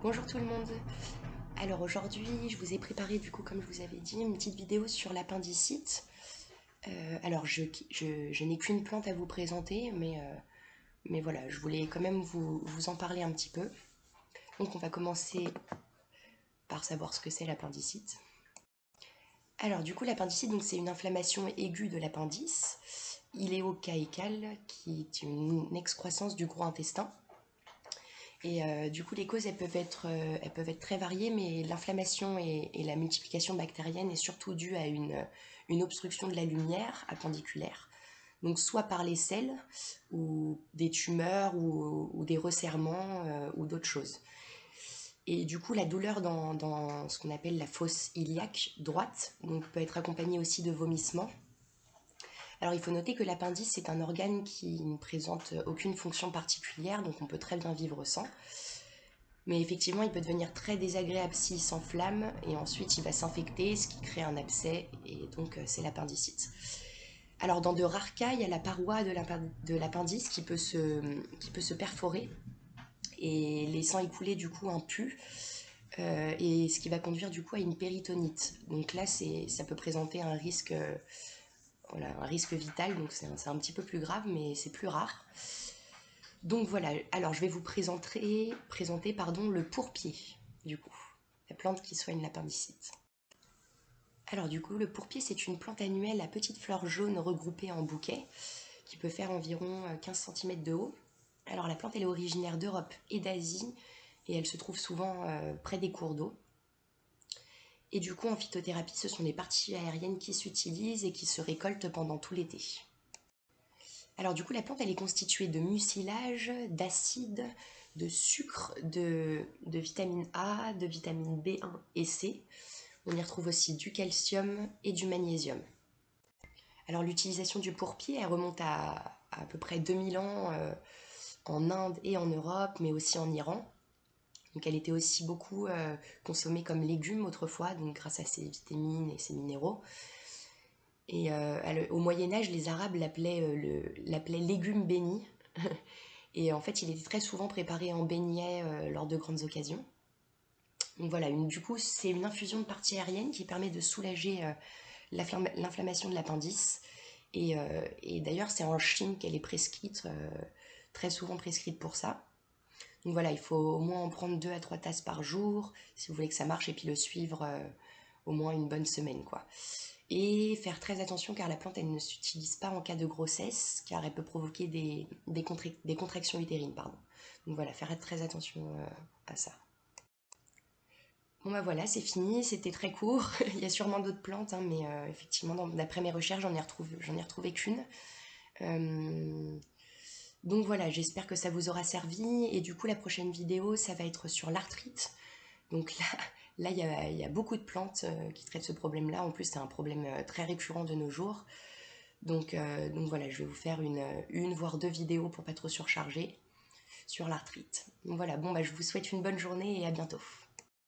Bonjour tout le monde. Alors aujourd'hui, je vous ai préparé du coup, comme je vous avais dit, une petite vidéo sur l'appendicite. Alors je n'ai qu'une plante à vous présenter, mais voilà, je voulais quand même vous en parler un petit peu. Donc on va commencer par savoir ce que c'est l'appendicite. Alors du coup, l'appendicite, donc c'est une inflammation aiguë de l'appendice iléocaécal qui est une excroissance du gros intestin. Et du coup, les causes, elles peuvent être très variées, mais l'inflammation et la multiplication bactérienne est surtout due à une obstruction de la lumière appendiculaire. Donc soit par les selles, ou des tumeurs, ou des resserrements, ou d'autres choses. Et du coup, la douleur dans ce qu'on appelle la fosse iliaque droite donc, peut être accompagnée aussi de vomissements. Alors il faut noter que l'appendice est un organe qui ne présente aucune fonction particulière, donc on peut très bien vivre sans. Mais effectivement, il peut devenir très désagréable s'il s'enflamme et ensuite il va s'infecter, ce qui crée un abcès et donc c'est l'appendicite. Alors dans de rares cas, il y a la paroi de l'appendice qui peut se perforer et laissant écouler du coup un pus et ce qui va conduire du coup à une péritonite. Donc là, ça peut présenter un risque, voilà, un risque vital, donc c'est un petit peu plus grave, mais c'est plus rare. Donc voilà, alors je vais vous présenter le pourpier, du coup, la plante qui soigne l'appendicite. Alors du coup, le pourpier, c'est une plante annuelle à petites fleurs jaunes regroupées en bouquets, qui peut faire environ 15 cm de haut. Alors la plante, elle est originaire d'Europe et d'Asie, et elle se trouve souvent près des cours d'eau. Et du coup, en phytothérapie, ce sont les parties aériennes qui s'utilisent et qui se récoltent pendant tout l'été. Alors du coup, la plante, elle est constituée de mucilage, d'acide, de sucre, de vitamine A, de vitamine B1 et C. On y retrouve aussi du calcium et du magnésium. Alors l'utilisation du pourpier, elle remonte à peu près 2000 ans en Inde et en Europe, mais aussi en Iran. Donc elle était aussi beaucoup consommée comme légume autrefois, donc grâce à ses vitamines et ses minéraux. Et au Moyen-Âge, les Arabes l'appelaient légume béni. Et en fait, il était très souvent préparé en beignet lors de grandes occasions. Donc voilà, du coup, c'est une infusion de partie aérienne qui permet de soulager l'inflammation de l'appendice. Et d'ailleurs, c'est en Chine qu'elle est prescrite, très souvent prescrite pour ça. Donc voilà, il faut au moins en prendre 2 à 3 tasses par jour, si vous voulez que ça marche, et puis le suivre au moins une bonne semaine, quoi. Et faire très attention car la plante, elle ne s'utilise pas en cas de grossesse, car elle peut provoquer des contractions utérines, pardon. Donc voilà, faire très attention à ça. Bon bah voilà, c'est fini, c'était très court. Il y a sûrement d'autres plantes, hein, mais effectivement, d'après mes recherches, j'en ai retrouvé qu'une. Euh, donc voilà, j'espère que ça vous aura servi. Et du coup, la prochaine vidéo, ça va être sur l'arthrite. Donc là, il y a beaucoup de plantes qui traitent ce problème-là. En plus, c'est un problème très récurrent de nos jours. Donc voilà, je vais vous faire une voire deux vidéos pour pas trop surcharger sur l'arthrite. Donc voilà, bon bah je vous souhaite une bonne journée et à bientôt.